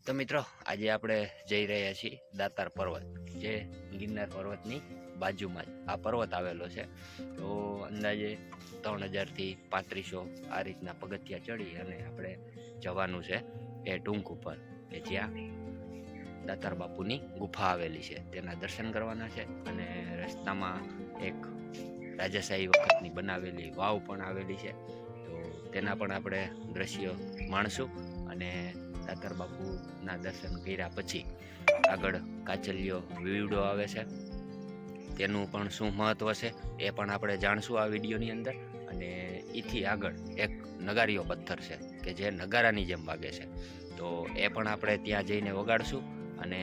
તો મિત્રો આજે આપણે જઈ રહ્યા છીએ દાતાર પર્વત, જે ગિરનાર પર્વતની બાજુમાં જ આ પર્વત આવેલો છે. તો અંદાજે 3000 થી 3500 આ રીતના પગથિયા ચડી અને આપણે જવાનું છે એ ટૂંક ઉપર, કે જ્યાં દાતાર બાપુની ગુફા આવેલી છે, તેના દર્શન કરવાના છે. અને રસ્તામાં એક રાજાશાહી વખતની બનાવેલી વાવ પણ આવેલી છે, તો તેના પણ આપણે દ્રશ્યો માણશું. અને દાતાર બાપુના દર્શન કર્યા પછી આગળ કાચલિયો વીવડો આવે છે, તેનું પણ શું મહત્વ છે એ પણ આપણે જાણશું આ વિડીયોની અંદર. અને એથી આગળ એક નગારીયો પથ્થર છે કે જે નગારાની જેમ વાગે છે, તો એ પણ આપણે ત્યાં જઈને વગાડશું. અને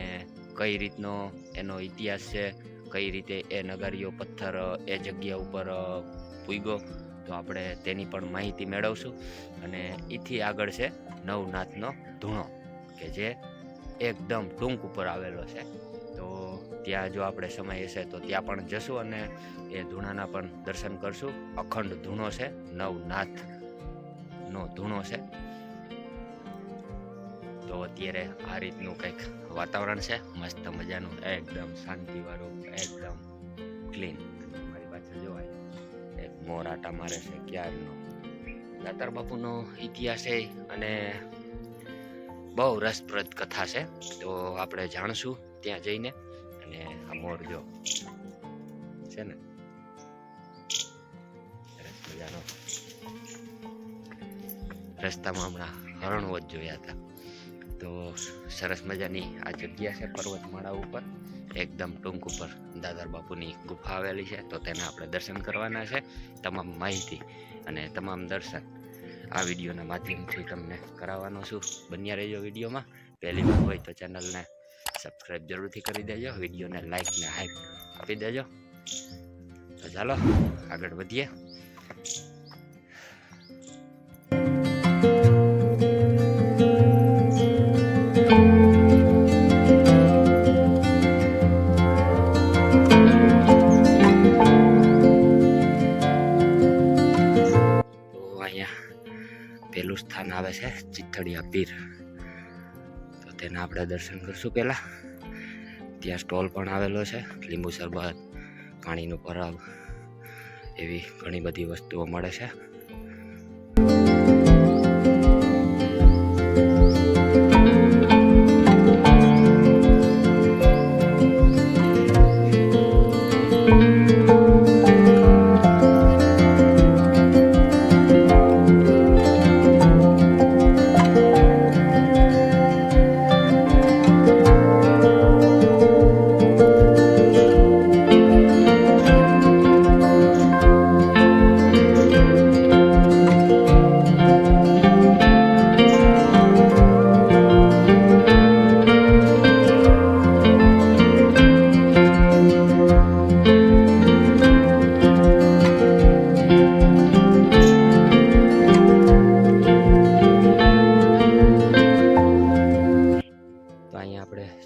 કઈ રીતનો એનો ઇતિહાસ છે, કઈ રીતે એ નગારીયો પથ્થર એ જગ્યા ઉપર પૂગ્યો, તો આપણે તેની પણ માહિતી મેળવશું. અને એથી આગળ છે નવનાથનો ધૂણો, કે જે એકદમ ટૂંક ઉપર આવેલો છે. તો ત્યાં જો આપણે સમય હશે તો ત્યાં પણ જશું અને એ ધૂણાના પણ દર્શન કરશું. અખંડ ધૂણો છે, નવનાથનો ધૂણો છે. તો અત્યારે આ રીતનું કંઈક વાતાવરણ છે, મસ્ત મજાનું, એકદમ શાંતિવાળું, એકદમ ક્લીન. મારી પાછળ જોવાય એક મોર આટા મારે છે ક્યારનો. દાતાર બાપુનો ઇતિહાસ છે અને બહુ રસપ્રદ કથા છે, તો આપણે જાણશું ત્યાં જઈને. અને આ મોર જો છે ને, સરસ મજાનો. રસ્તામાં હમણાં હરણો જ જોયા હતા. તો સરસ મજાની આ જગ્યા છે પર્વતમાળા ઉપર, એકદમ ટૂંક ઉપર દાતાર બાપુની ગુફા આવેલી છે. તો તેના આપણે દર્શન કરવાના છે. તમામ માહિતી અને તમામ દર્શન આ વિડીયોના માધ્યમથી તમને કરાવવાનો છું. બન્યા રહેજો વિડીયોમાં. પહેલી વાર હોય તો ચેનલને સબસ્ક્રાઈબ જરૂરથી કરી દેજો, વિડીયોને લાઈક ને હાઈપ આપી દેજો. તો ચાલો આગળ વધીએ. પેલું સ્થાન આવે છે ચિથડિયા પીર, તો તેના આપણે દર્શન કરશું. પહેલા ત્યાં સ્ટોલ પણ આવેલો છે, લીંબુ શરબત, પાણીનું પરબ, એવી ઘણી બધી વસ્તુઓ મળે છે.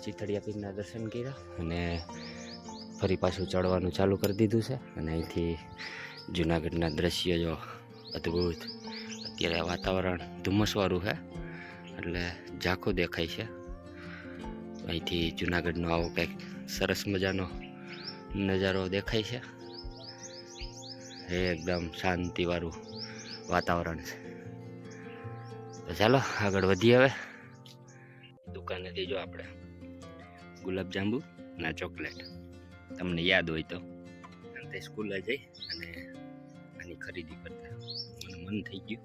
ચિથડિયા પીરના દર્શન કર્યા અને ફરી પાછું ચડવાનું ચાલુ કરી દીધું છે. અને અહીંથી જુનાગઢના દ્રશ્ય જો અદ્ભુત. અત્યારે વાતાવરણ ધુમ્મસવાળું છે એટલે ઝાંખું દેખાય છે. અહીંથી જુનાગઢનો આવો કંઈક સરસ મજાનો નજારો દેખાય છે. એ એકદમ શાંતિવાળું વાતાવરણ છે. તો ચાલો આગળ વધીએ. હવે દુકાનેથી જો આપણે ગુલાબજાંબુ ના ચોકલેટ, તમને યાદ હોય તો તે સ્કૂલે જઈ અને આની ખરીદી કરતા. મને મન થઈ ગયું,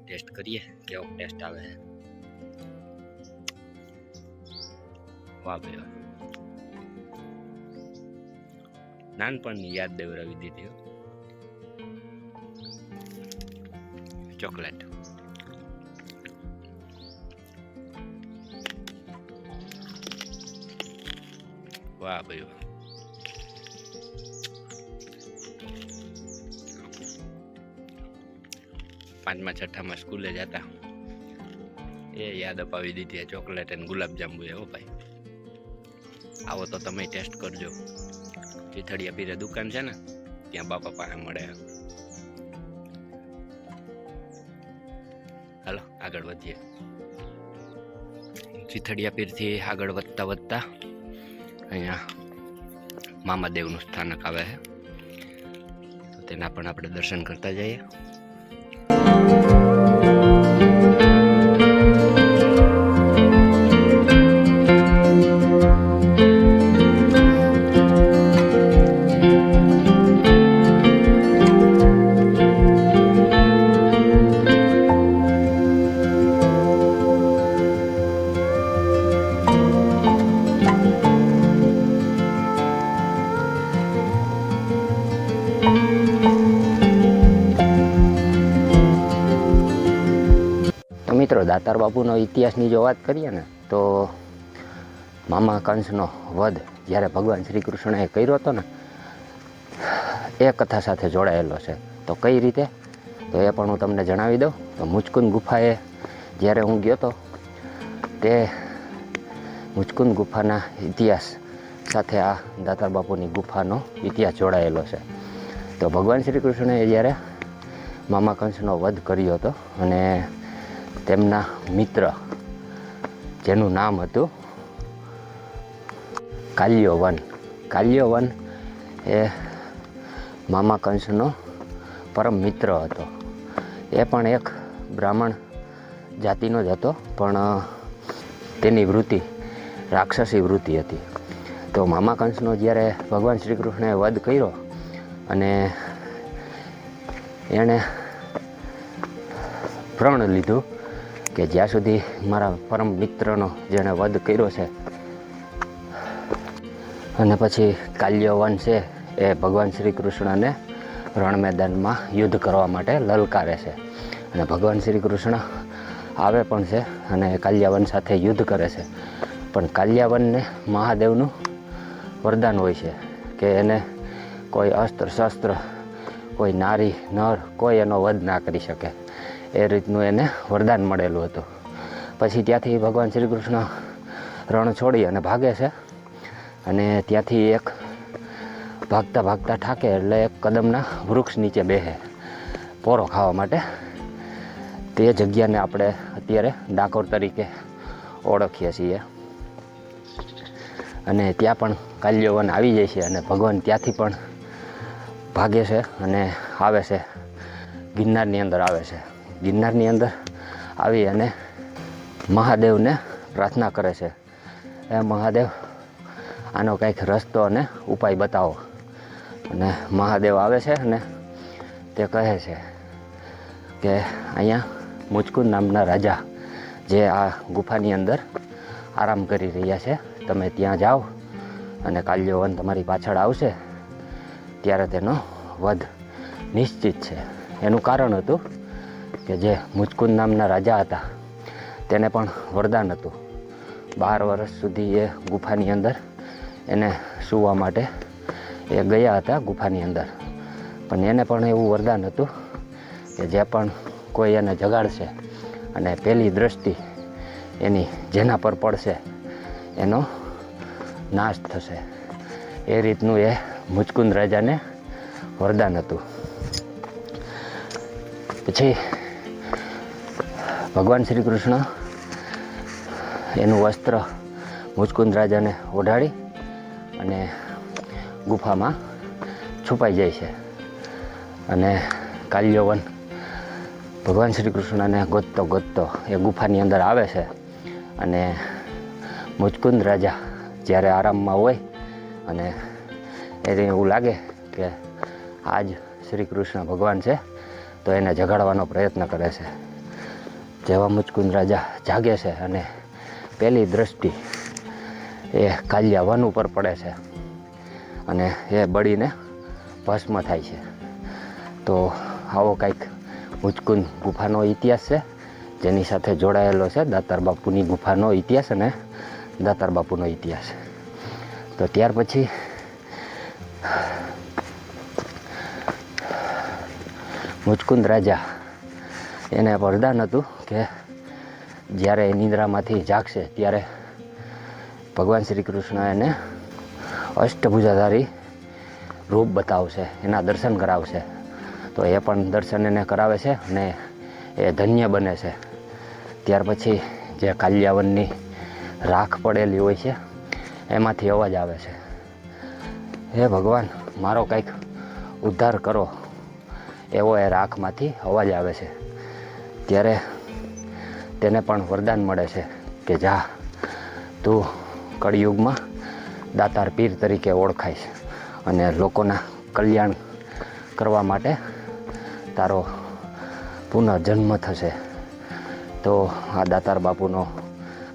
ટેસ્ટ કરીએ કેવો ટેસ્ટ આવે છે. વાહ ભાઈ વાહ, નાનપણની યાદ દેવરાવી દીધી ચોકલેટ. વાહ ભાઈ વાહ. પાંચમા છઠ્ઠામાં સ્કૂલે જતા એ યાદ અપાવી દીધી ચોકલેટ અને ગુલાબજાંબુ. હો ભાઈ, આવો તો તમે ટેસ્ટ કરજો. ચિથડિયા પીરે દુકાન છે ને, ત્યાં બાપા પાસે મળે. હાલો આગળ વધીએ. ચીથડિયા પીરથી આગળ વધતા વધતા અહીંયા મામાદેવનું સ્થાનક આવે છે, તો તેના પણ આપણે દર્શન કરતા જઈએ. મિત્રો, દાતાર બાપુનો ઇતિહાસની જો વાત કરીએ ને તો મામા કંસનો વધ જ્યારે ભગવાન શ્રી કૃષ્ણએ કર્યો હતો ને એ કથા સાથે જોડાયેલો છે. તો કઈ રીતે, તો એ પણ હું તમને જણાવી દઉં. તો મુચકુંદ ગુફાએ જ્યારે હું ગયો હતો તે મુચકુંદ ગુફાના ઇતિહાસ સાથે આ દાતાર બાપુની ગુફાનો ઇતિહાસ જોડાયેલો છે. તો ભગવાન શ્રી કૃષ્ણએ જ્યારે મામા કંસનો વધ કર્યો હતો અને તેમના મિત્ર જેનું નામ હતું કાલ્યવન એ મામા કંસનો પરમ મિત્ર હતો. એ પણ એક બ્રાહ્મણ જાતિનો જ હતો, પણ તેની વૃત્તિ રાક્ષસી વૃત્તિ હતી. તો મામા કંસનો જ્યારે ભગવાન શ્રી કૃષ્ણએ વધ કર્યો અને એણે પ્રણ લીધું કે જ્યાં સુધી મારા પરમ મિત્રનો જેણે વધ કર્યો છે, અને પછી કાલ્યવન છે એ ભગવાન શ્રી કૃષ્ણને રણ મેદાનમાં યુદ્ધ કરવા માટે લલકારે છે. અને ભગવાન શ્રી કૃષ્ણ આવે પણ છે અને કાલ્યવન સાથે યુદ્ધ કરે છે. પણ કાલ્યવનને મહાદેવનું વરદાન હોય છે કે એને કોઈ અસ્ત્ર શસ્ત્ર, કોઈ નારી નર કોઈ એનો વધ ના કરી શકે, એ રીતનું એને વરદાન મળેલું હતું. પછી ત્યાંથી ભગવાન શ્રી કૃષ્ણ રણ છોડી અને ભાગે છે, અને ત્યાંથી એક ભાગતા ભાગતા થાકે એટલે એક કદમના વૃક્ષ નીચે બેસે પોરો ખાવા માટે. તે જગ્યાને આપણે અત્યારે ડાકોર તરીકે ઓળખીએ છીએ. અને ત્યાં પણ કાલ્યવન આવી જાય છે અને ભગવાન ત્યાંથી પણ ભાગે છે અને આવે છે ગિરનારની અંદર આવે છે. ગિરનારની અંદર આવી અને મહાદેવને પ્રાર્થના કરે છે, એ મહાદેવ આનો કંઈક રસ્તો અને ઉપાય બતાવો. અને મહાદેવ આવે છે અને તે કહે છે કે અહીંયા મુચકુંદ નામના રાજા જે આ ગુફાની અંદર આરામ કરી રહ્યા છે, તમે ત્યાં જાઓ અને કાલ્યવન તમારી પાછળ આવશે ત્યારે તેનો વધ નિશ્ચિત છે. એનું કારણ હતું કે જે મુચકુંદ નામના રાજા હતા તેને પણ વરદાન હતું. 12 વર્ષ સુધી એ ગુફાની અંદર એને સૂવા માટે એ ગયા હતા ગુફાની અંદર, પણ એને પણ એવું વરદાન હતું કે જે પણ કોઈ એને જગાડશે અને પહેલી દ્રષ્ટિ એની જેના પર પડશે એનો નાશ થશે. એ રીતનું એ મુચકુંદ રાજાને વરદાન હતું. પછી ભગવાન શ્રી કૃષ્ણ એનું વસ્ત્ર મુચકુંદ રાજાને ઓઢાડી અને ગુફામાં છુપાઈ જાય છે. અને કાલ્યવન ભગવાન શ્રી કૃષ્ણને ગોતતો એ ગુફાની અંદર આવે છે. અને મુચકુંદ રાજા જ્યારે આરામમાં હોય અને એને એવું લાગે કે આજ શ્રી કૃષ્ણ ભગવાન છે તો એને જગાડવાનો પ્રયત્ન કરે છે. જેવા મુચકુંદ રાજા જાગે છે અને પહેલી દ્રષ્ટિ એ કાલ્યવન ઉપર પડે છે અને એ બળીને ભસ્મ થાય છે. તો આવો કંઈક મુચકુંદ ગુફાનો ઇતિહાસ છે, જેની સાથે જોડાયેલો છે દાતાર બાપુની ગુફાનો ઇતિહાસ અને દાતાર બાપુનો ઇતિહાસ. તો ત્યાર પછી મુચકુંદ રાજા એને વરદાન હતું કે જ્યારે એ નિંદ્રામાંથી જાગશે ત્યારે ભગવાન શ્રી કૃષ્ણ એને અષ્ટભુજાધારી રૂપ બતાવશે, એના દર્શન કરાવશે. તો એ પણ દર્શન એને કરાવે છે અને એ ધન્ય બને છે. ત્યાર પછી જે કાલ્યવનની રાખ પડેલી હોય છે એમાંથી અવાજ આવે છે. હે ભગવાન, મારો કંઈક ઉદ્ધાર કરો એવો એ રાખમાંથી અવાજ આવે છે. ત્યારે તેને પણ વરદાન મળે છે કે જા, તું કળિયુગમાં દાતાર પીર તરીકે ઓળખાય છે અને લોકોના કલ્યાણ કરવા માટે તારો પુનઃજન્મ થશે. તો આ દાતાર બાપુનો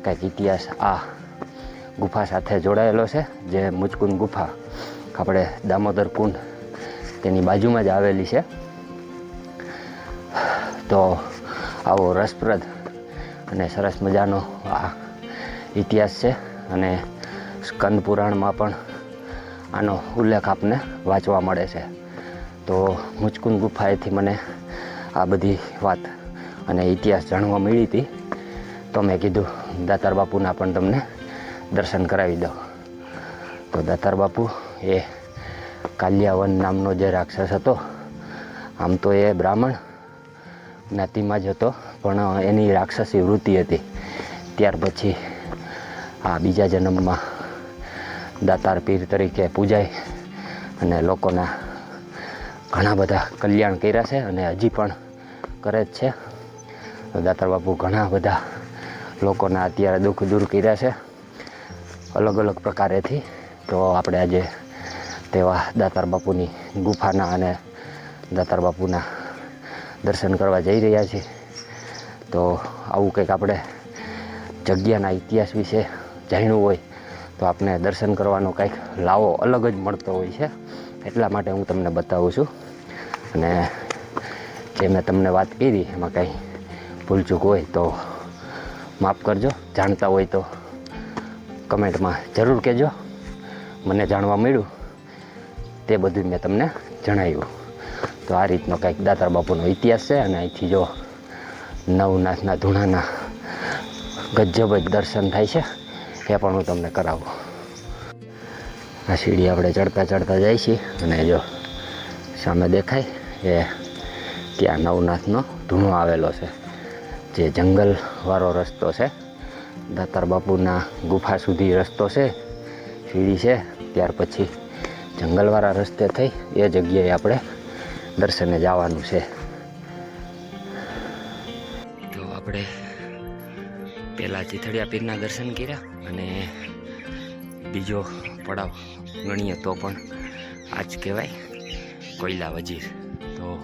કંઈક ઇતિહાસ આ ગુફા સાથે જોડાયેલો છે, જે મુચકુંદ ગુફા આપણે દામોદર કુંડ તેની બાજુમાં જ આવેલી છે. તો આવો રસપ્રદ અને સરસ મજાનો આ ઇતિહાસ છે અને સ્કંદ પુરાણમાં પણ આનો ઉલ્લેખ આપને વાંચવા મળે છે. તો મુચકુંદ ગુફાએથી મને આ બધી વાત અને ઇતિહાસ જાણવા મળી હતી, તો મેં કીધું દાતાર બાપુના પણ તમને દર્શન કરાવી દઉં. તો દાતાર બાપુ એ કાલિયાવન નામનો જે રાક્ષસ હતો, આમ તો એ બ્રાહ્મણ જ્ઞાતિમાં જ હતો, પણ એની રાક્ષસી વૃત્તિ હતી. ત્યાર પછી આ બીજા જન્મમાં દાતાર પીર તરીકે પૂજાય અને લોકોના ઘણા બધા કલ્યાણ કર્યા છે અને હજી પણ કરે જ છે. દાતાર બાપુ ઘણા બધા લોકોના અત્યારે દુઃખ દૂર કર્યા છે અલગ અલગ પ્રકારેથી. તો આપણે આજે તેવા દાતાર બાપુની ગુફાના અને દાતાર બાપુના દર્શન કરવા જઈ રહ્યા છીએ. તો આવું કંઈક આપણે જગ્યાના ઇતિહાસ વિશે જાણ્યું હોય તો આપણે દર્શન કરવાનો કંઈક લાવો અલગ જ મળતો હોય છે. એટલા માટે હું તમને બતાવું છું. અને જે મેં તમને વાત કરી એમાં કંઈ ભૂલચૂક હોય તો માફ કરજો. જાણતા હોય તો કમેન્ટમાં જરૂર કહેજો. મને જાણવા મળ્યું તે બધું મેં તમને જણાવ્યું. તો આ રીતનો કંઈક દાતાર બાપુનો ઇતિહાસ છે. અને અહીંથી જો નવનાથના ધૂણાના ગજબ જ દર્શન થાય છે, એ પણ હું તમને કરાવું. આ સીડી આપણે ચડતા ચડતા જાય છીએ અને જો સામે દેખાય એ ત્યાં નવનાથનો ધૂણો આવેલો છે, જે જંગલવાળો રસ્તો છે. દાતાર બાપુના ગુફા સુધી રસ્તો છે, સીડી છે, ત્યાર પછી જંગલવાળા રસ્તે થઈ એ જગ્યાએ આપણે દર્શને જવાનું છે. તો આપણે પહેલાં ચીથડિયા પીરના દર્શન કર્યા અને બીજો પડાવ ગણીએ તો પણ આ જ કહેવાય, કોયલા વજીર. તો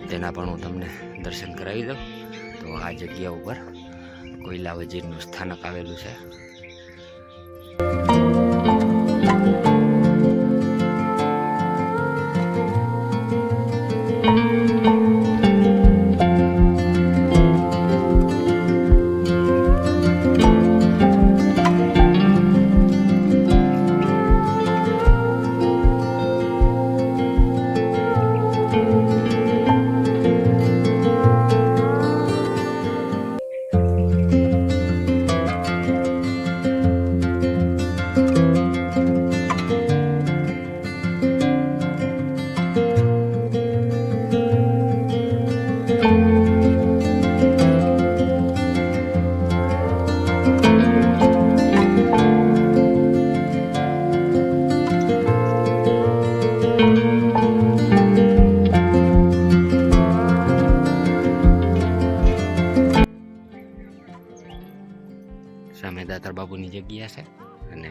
તેના પણ હું તમને દર્શન કરાવી દઉં. તો આ જગ્યા ઉપર કોયલા વજીરનું સ્થાનક આવેલું છે. સામે દાતાર બાપુની જગ્યા છે અને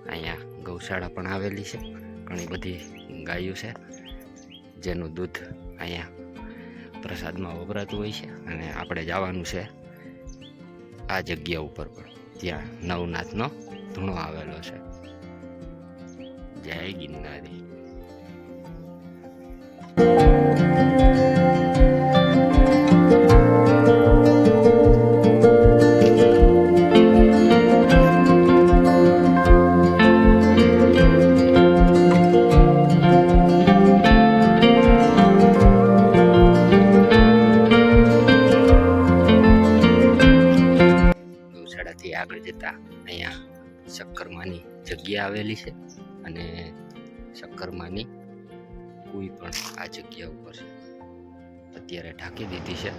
અહીંયા ગૌશાળા પણ આવેલી છે. ઘણી બધી ગાયો છે જેનું દૂધ અહીંયા પ્રસાદમાં વપરાતું હોય છે. અને આપણે જવાનું છે આ જગ્યા ઉપર પણ, ત્યાં નવનાથનો ધૂણો આવેલો છે. જય ગિરનારી. આગળ જતા અહીંયા શક્કરમાની જગ્યા આવેલી છે અને શક્કરમાની કુઈ પણ આ જગ્યા ઉપર છે. અત્યારે ઢાંકી દીધી છે.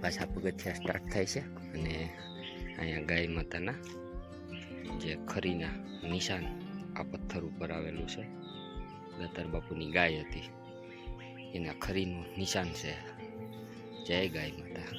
પાછા પગથિયા સ્ટાર્ટ થાય છે અને અહીંયા ગાય માતાના જે ખરીના નિશાન આ પથ્થર ઉપર આવેલું છે. દાતાર બાપુની ગાય હતી એના ખરીનું નિશાન છે. જય ગાય માતા.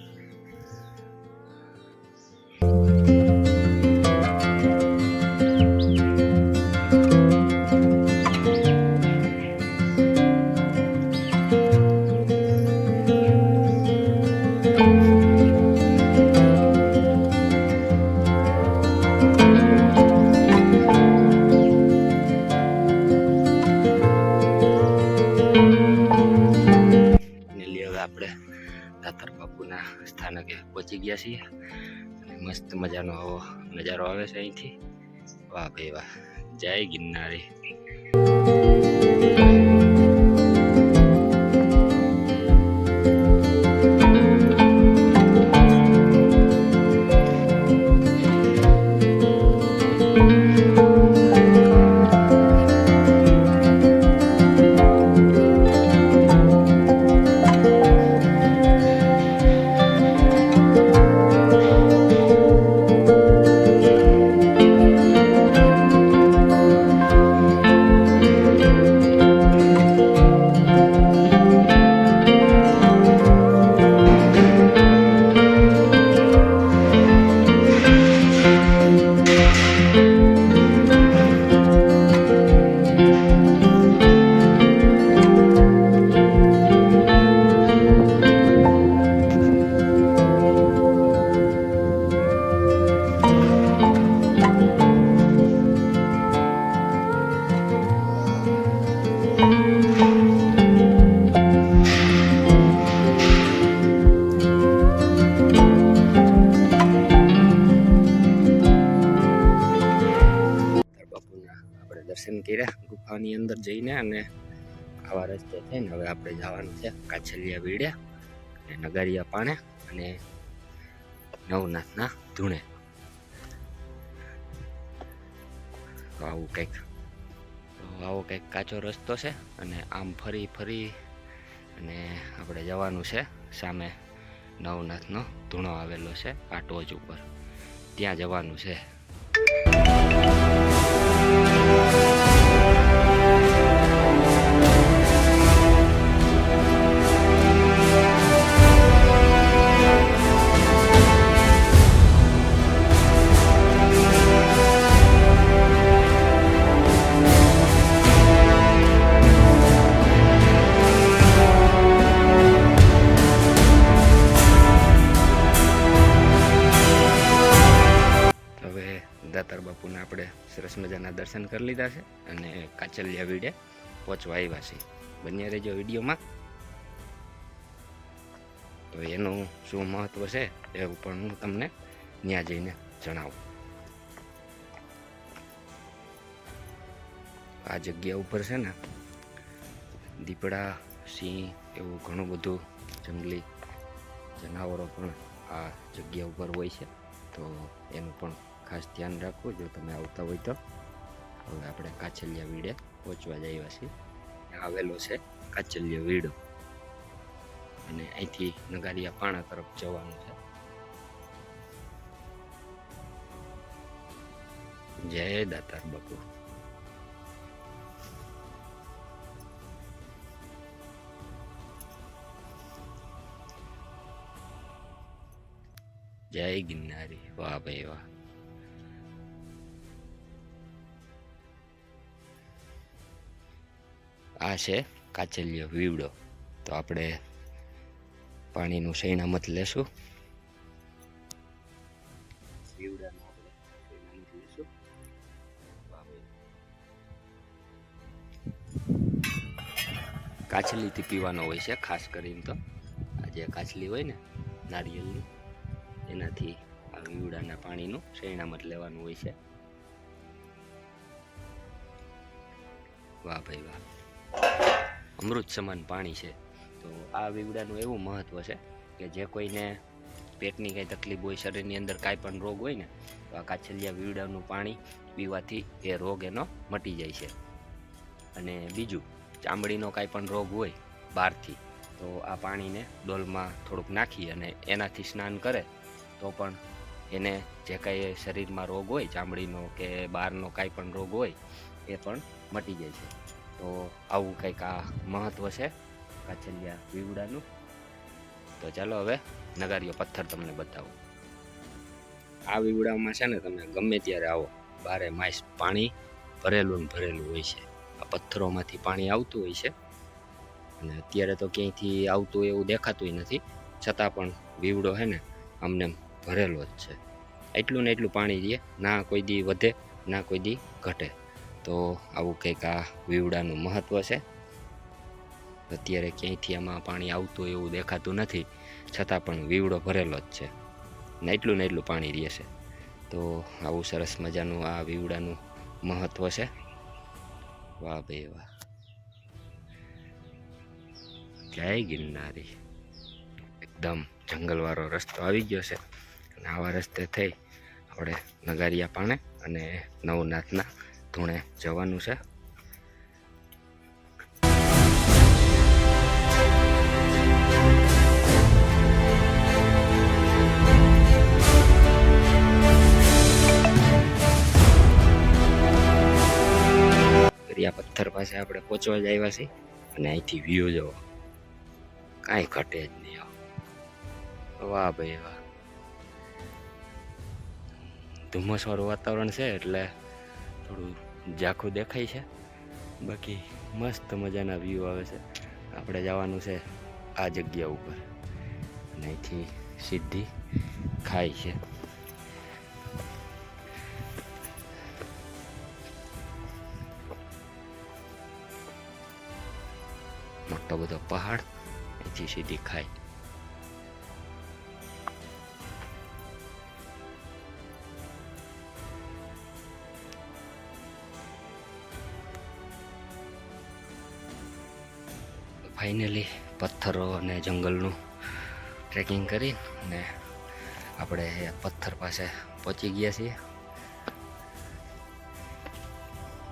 આપણે દાતાર બાપુના સ્થાનકે પહોંચી ગયા છીએ અને મસ્ત મજાનો આવો નજારો આવે છે અહીંથી. વાહ ભાઈ વાહ, જય ગિરનારી. દર્શન કર્યા ગુફાની અંદર જઈને અને આવા રસ્તે થઈને હવે આપણે જવાનું છે કાછલિયા વીડ્યા અને નગારિયા પાણે અને નવનાથના ધૂણે. આવો કંઈક કાચો રસ્તો છે અને આમ ફરી અને આપણે જવાનું છે સામે નવનાથનો ધૂણો આવેલો છે આ ટોચ ઉપર, ત્યાં જવાનું છે. દાતાર બાપુને આપણે સરસ મજાના દર્શન કરી લીધા છે અને કાછલિયા વીડે પહોંચવા આવ્યા છે. બન્યા રહેજો વિડીયોમાં. તો એનું શું મહત્વ છે એવું પણ હું તમને ત્યાં જઈને જણાવું. આ જગ્યા ઉપર છે ને દીપડા, સિંહ એવું ઘણું બધું જંગલી જનાવરો પણ આ જગ્યા ઉપર હોય છે. તો એનું પણ ખાસ ધ્યાન રાખવું જો તમે આવતા હોય તો. હવે આપણે કાછલિયા વીડે પહોંચવા જ આવ્યા છીએ. આવેલો છે કાછલિયા વીડો અને અહીંથી નગારિયા પાણા તરફ જવાનું છે. જય દાતાર બાપુ. જય ગિરનારી. વાહ ભાઈ વાહ. આ છે કાછલિયો વીવડો. તો આપણે પાણીનું સૈણામત લેશું. વીવડાનું આપણે સૈણામત લેશું. કાછલીથી પીવાનો હોય છે ખાસ કરીને. તો આ જે કાછલી હોય ને નારિયેળની, એનાથી આ વીવડાના પાણીનું સૈણામત લેવાનું હોય છે. વાહ ભાઈ વાહ, અમૃત સમાન પાણી છે. તો આ વીવડાનું એવું મહત્વ છે કે જે કોઈને પેટની કંઈ તકલીફ હોય, શરીરની અંદર કાંઈ પણ રોગ હોય ને, તો આ કાછલિયા વીવડાનું પાણી પીવાથી એ રોગ એનો મટી જાય છે. અને બીજું, ચામડીનો કાંઈ પણ રોગ હોય બહારથી, તો તો આ પાણીને ડોલમાં થોડુંક નાખી અને એનાથી સ્નાન કરે તો પણ એને જે કાંઈ શરીરમાં રોગ હોય, ચામડીનો કે બહારનો કાંઈ પણ રોગ હોય એ પણ મટી જાય છે. તો આવું કંઈક આ મહત્ત્વ છે કાછલિયા વીવડાનું. તો ચાલો હવે નગારીયો પથ્થર તમને બતાવું. આ વીવડામાં છે ને તમે ગમે ત્યારે આવો, બારે માસ પાણી ભરેલું ને ભરેલું હોય છે. આ પથ્થરોમાંથી પાણી આવતું હોય છે અને અત્યારે તો ક્યાંયથી આવતું એવું દેખાતું નથી, છતાં પણ વીવડો છે ને આમને ભરેલો જ છે. એટલું ને એટલું પાણી રહે, ના કોઈ દી વધે ના કોઈ દી ઘટે. તો આવું કંઈક આ વીવડાનું મહત્ત્વ છે. અત્યારે ક્યાંયથી આમાં પાણી આવતું એવું દેખાતું નથી, છતાં પણ વીવડો ભરેલો જ છે ને એટલું પાણી રહેશે. તો આવું સરસ મજાનું આ વીવડાનું મહત્ત્વ છે. વાહ ભાઈ વાહ, જય ગિરનારી. એકદમ જંગલવાળો રસ્તો આવી ગયો છે અને આવા રસ્તે થઈ આપણે નગારિયા પાણે અને નવનાથના ધૂણે જવાનું છે. દરિયા પથ્થર પાસે આપણે પહોંચવા જ આવ્યા છીએ અને અહીંથી વ્યૂ જોવો, કાંઈ ઘટે જ નહીં. વાહ ભાઈ વાહ, ધુમ્મસવાળું વાતાવરણ છે એટલે થોડું ઝાંખું દેખાય છે, બાકી મસ્ત મજાના વ્યૂ આવે છે. આપણે જવાનું છે આ જગ્યા ઉપર અને અહીંથી સીધી ખાઈ છે. મોટો બધો પહાડ, અહીંથી સીધી ખાઈ. ફાઇનલી પથ્થરો અને જંગલનું ટ્રેકિંગ કરી અને આપણે પથ્થર પાસે પહોંચી ગયા છીએ.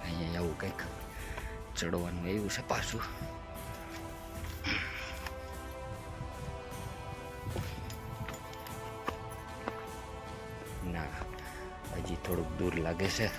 અહીંયા આવું કંઈક ચડવાનું એવું છે પાછું. ના, હજી થોડુંક દૂર લાગે છે.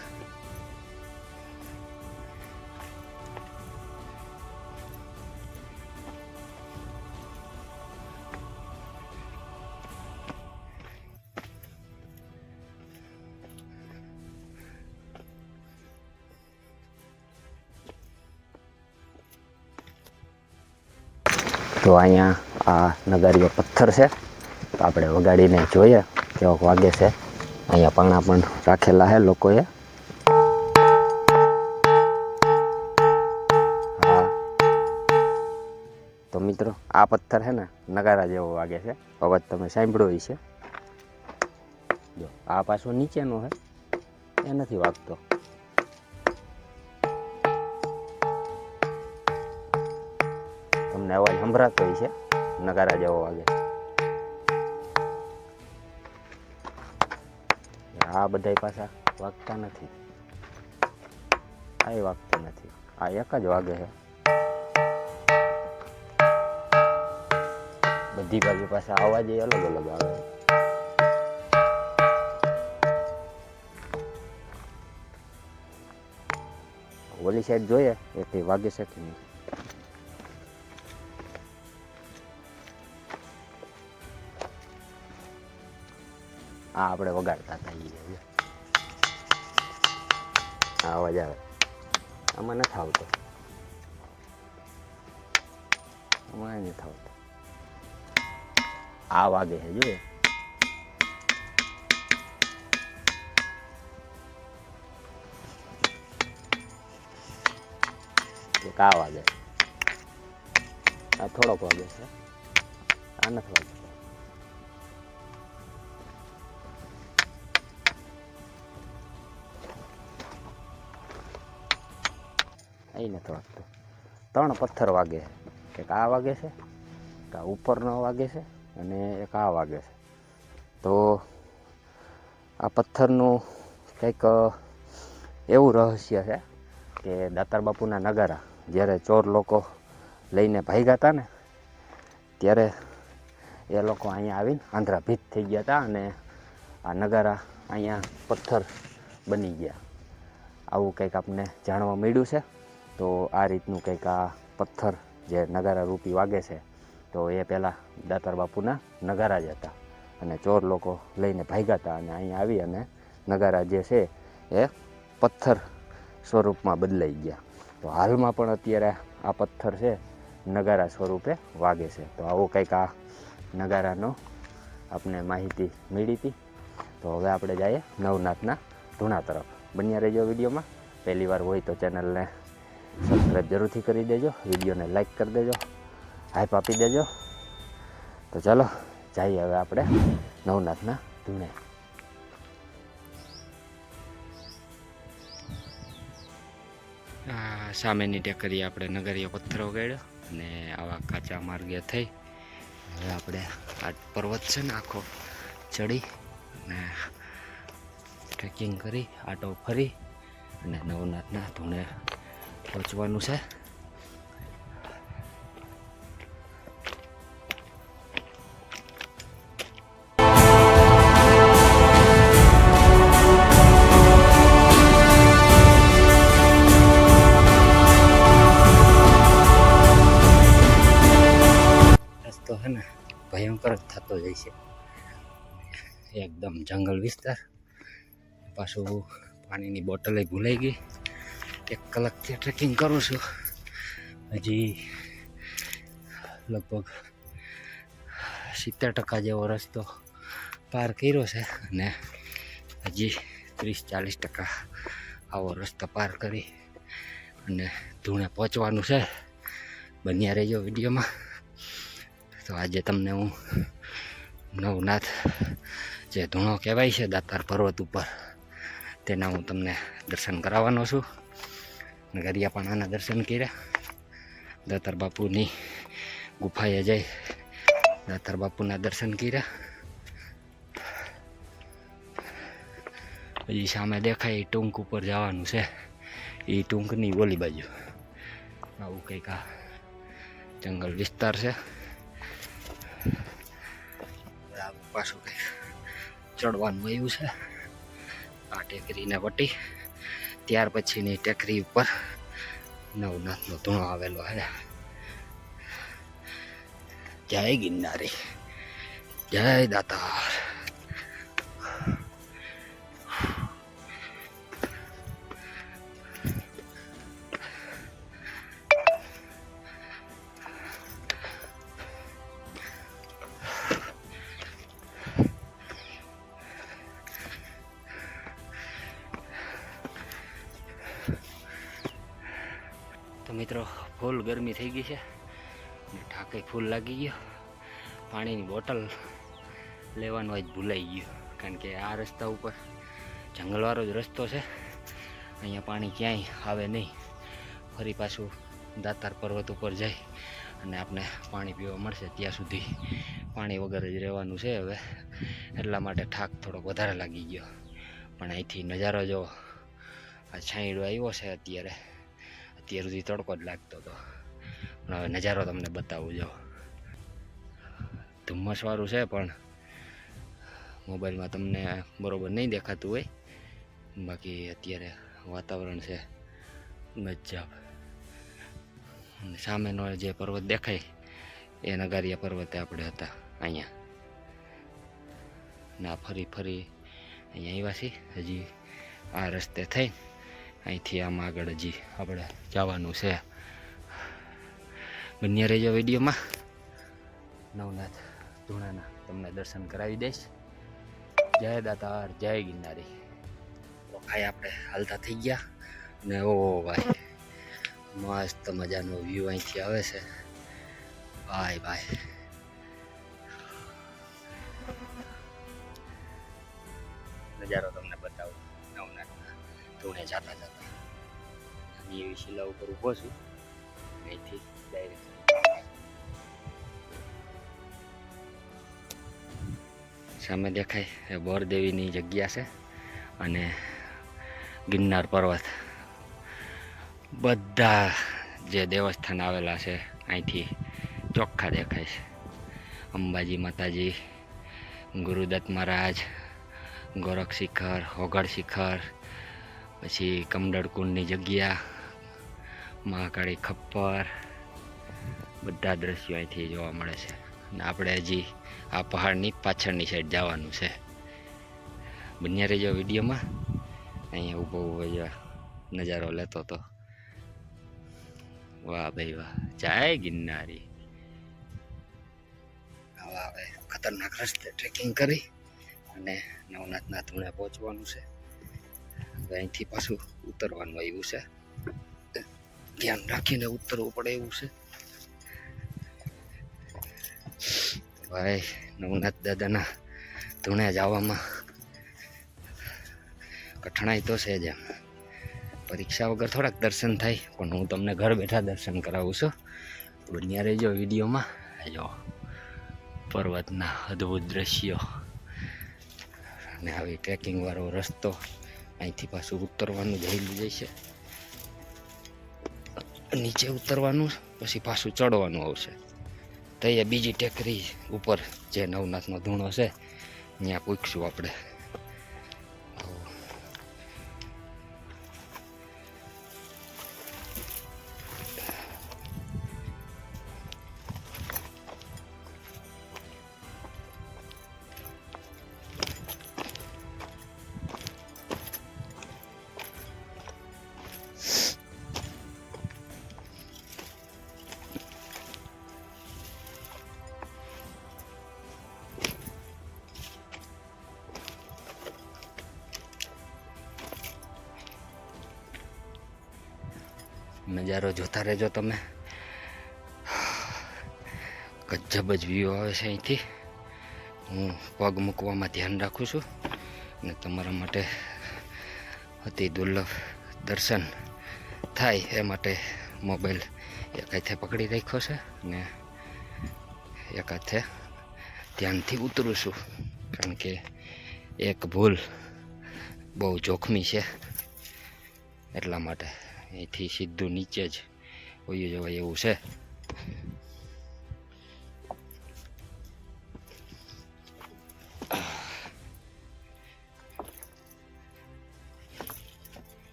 તો અહીંયા આ નગારીઓ પથ્થર છે, તો આપણે વગાડીને જોઈએ કેવો વાગે છે. અહીંયા પાણા પણ રાખેલા છે લોકોએ. હા, તો મિત્રો આ પથ્થર છે ને નગારા જેવો વાગે છે. અવાજ તમે સાંભળ્યો છે. જો આ પાછો નીચેનો છે, એ નથી વાગતો. તમને અવાજ સંભળાતો હોય છે, નગારા જેવો વાગે. આ બધા પાછા વાગતા નથી, આ વાગતું નથી, આ એક જ વાગે છે. બધી બાજુ પાછા અવાજ અલગ અલગ આવે. ઓલી સાઈડ જોઈએ એ કઈ વાગે છે કે નહીં. આ આપણે વગાડતા હતા, આ અવાજ આવે. આમાં નથી આવતો, આમાં નથી આવતો. આ વાગે છે જોઈએ. એક આ વાગે, આ થોડોક વાગે છે, આ નથી વાગતો. એ નથી વાગતો. ત્રણ પથ્થર વાગે છે, એક આ વાગે છે, એક આ ઉપરનો વાગે છે અને એક આ વાગે છે. તો આ પથ્થરનું કંઈક એવું રહસ્ય છે કે દાતાર બાપુના નગારા જ્યારે ચોર લોકો લઈને ભાગ્યા હતા ને, ત્યારે એ લોકો અહીંયા આવીને આંધ્રાભીત થઈ ગયા હતા અને આ નગારા અહીંયા પથ્થર બની ગયા. આવું કંઈક આપણને જાણવા મળ્યું છે. તો આ રીતનું કંઈક આ પથ્થર જે નગારા રૂપી વાગે છે તો એ પહેલાં દાતાર બાપુના નગારા જ હતા અને ચોર લોકો લઈને ભાગ્યા હતા અને અહીંયા આવી અને નગારા જે છે એ પથ્થર સ્વરૂપમાં બદલાઈ ગયા. તો હાલમાં પણ અત્યારે આ પથ્થર છે નગારા સ્વરૂપે વાગે છે. તો આવો કંઈક આ નગારાનો આપણે માહિતી મળી હતી. તો હવે આપણે જઈએ નવનાથના ધૂણા તરફ. બન્યા રહેજો વિડીયોમાં. પહેલી વાર હોય તો ચેનલને સબસ્ક્રાઈબ જરૂરથી કરી દેજો, વિડીયોને લાઈક કરી દેજો, હાઈપ આપી દેજો. તો ચાલો જઈએ હવે આપણે નવનાથના ધૂણે. સામેની ટેકરી આપણે નગરીય પથ્થરો ઉગાડ્યો અને આવા કાચા માર્ગે થઈ હવે આપણે આ પર્વત છે ને આખો ચડી અને ટ્રેકિંગ કરી આટો ફરી અને નવનાથના ધૂણે પહોંચવાનું છે. રસ્તો છે ને ભયંકર જ થતો જાય છે. એકદમ જંગલ વિસ્તાર. પાછું પાણીની બોટલે ભૂલાઈ ગઈ. 1 કલાકથી ટ્રેકિંગ કરું છું. હજી લગભગ 70% જેવો રસ્તો પાર કર્યો છે અને હજી 30-40% આવો રસ્તો પાર કરી અને ધૂણે પહોંચવાનું છે. બન્યા રહેજો વિડીયોમાં. તો આજે તમને હું નવનાથ જે ધૂણો કહેવાય છે દાતાર પર્વત ઉપર તેના હું તમને દર્શન કરાવવાનો છું. નગરિયા પણ આના દર્શન કર્યા. દાતાર બાપુની ગુફાએ જઈ દાતાર બાપુના દર્શન કર્યા. હજી સામે દેખાય એ ટૂંક ઉપર જવાનું છે. એ ટૂંકની ઓલી બાજુ આવું કંઈક આ જંગલ વિસ્તાર છે. પાછું કંઈક ચડવાનું આવ્યું છે. આ ટેકરીને વટી ત્યાર પછીની ટેકરી ઉપર નવનાથનો ધૂણો આવેલો છે. જય ગિરનારી, જય દાતાર. મિત્રો ફૂલ ગરમી થઈ ગઈ છે અને ઠાકે ફૂલ લાગી ગયો. પાણીની બોટલ લેવાનું જ ભૂલાઈ ગયું કારણ કે આ રસ્તા ઉપર જંગલવાળો જ રસ્તો છે. અહીંયા પાણી ક્યાંય આવે નહીં. ફરી પાછું દાતાર પર્વત ઉપર જાય અને આપણે પાણી પીવા મળશે ત્યાં સુધી પાણી વગર જ રહેવાનું છે હવે. એટલા માટે ઠાક થોડોક વધારે લાગી ગયો. પણ અહીંથી નજારો જો આ છાંયડો આવ્યો છે અત્યાર સુધી તડકો જ લાગતો હતો પણ હવે નજારો તમને બતાવું. જો ધુમ્મસવાળું છે પણ મોબાઈલમાં તમને બરોબર નહીં દેખાતું હોય. બાકી અત્યારે વાતાવરણ છે ગજબ. સામેનો જે પર્વત દેખાય એ નગારિયા પર્વતે આપણે હતા અહીંયા. ના ફરી અહીંયા આવ્યા છીએ. હજી આ રસ્તે થઈ અહીંથી આમ આગળ હજી આપણે જવાનું છે. બન્યા રહેજો વિડીયોમાં. નવનાથ ધૂણાના તમને દર્શન કરાવી દઈશ. જય દાતાર, જય ગિરનારી. ભાઈ આપણે હાલતા થઈ ગયા ને ઓ ભાઈ મસ્ત મજાનો વ્યૂ અહીંથી આવે છે ભાઈ. નજારો તમને બતાવું નવનાથના ધૂણે જતા એવી શિલા ઉપર ઊભો છું. અહીંથી ડાયરેક્ટ સામે દેખાય એ બોરદેવીની જગ્યા છે અને ગિરનાર પર્વત બધા જે દેવસ્થાન આવેલા છે અહીંથી ચોખ્ખા દેખાય છે. અંબાજી માતાજી, ગુરુદત્ત મહારાજ, ગોરખ શિખર, હોગડ શિખર, પછી કમડળકુંડની જગ્યા, મહાકાળી ખપ્પર, બધા દ્રશ્યો અહીંથી જોવા મળે છે. અને આપણે હજી આ પહાડની પાછળની સાઈડ જવાનું છે. બન્યા રહેજો વિડીયોમાં. અહીંયા ઊભો ઊભો નજારો લેતો હતો. વાહ ભાઈ વાહ, જય ગિરનારી. આવા હવે ખતરનાક રસ્તે ટ્રેકિંગ કરી અને નવનાથના ધૂણે પહોંચવાનું છે. હવે અહીંથી પાછું ઉતરવાનું આવ્યું છે. ધ્યાન રાખીને ઉતરવું પડે એવું છે. ભાઈ નવનાથ દાદાના ધૂણે જવામાં કઠણાઈ તો છે જ. એમ પરીક્ષા વગર થોડાક દર્શન થાય, પણ હું તમને ઘર બેઠા દર્શન કરાવું છું. બન્યા રહેજો વિડીયોમાં. જો પર્વતના અદ્ભુત દ્રશ્યો અને આવી ટ્રેકિંગ વાળો રસ્તો. અહીંથી પાછું ઉતરવાનું જઈ જશે. નીચે ઉતરવાનું, પછી પાછું ચડવાનું આવશે. તો એ બીજી ટેકરી ઉપર જે નવનાથનો ધૂણો છે ત્યાં પૂછશું આપણે. નજારો જોતા રહેજો તમે. ગજબ જ વ્યૂ આવે છે અહીંથી. હું પગ મૂકવામાં ધ્યાન રાખું છું અને તમારા માટે અતિ દુર્લભ દર્શન થાય એ માટે મોબાઈલ એક હાથે પકડી રાખ્યો છે અને એક હાથે ધ્યાનથી ઉતરું છું, કારણ કે એક ભૂલ બહુ જોખમી છે. એટલા માટે અહીંથી સીધું નીચે જ વયું જવાય એવું છે.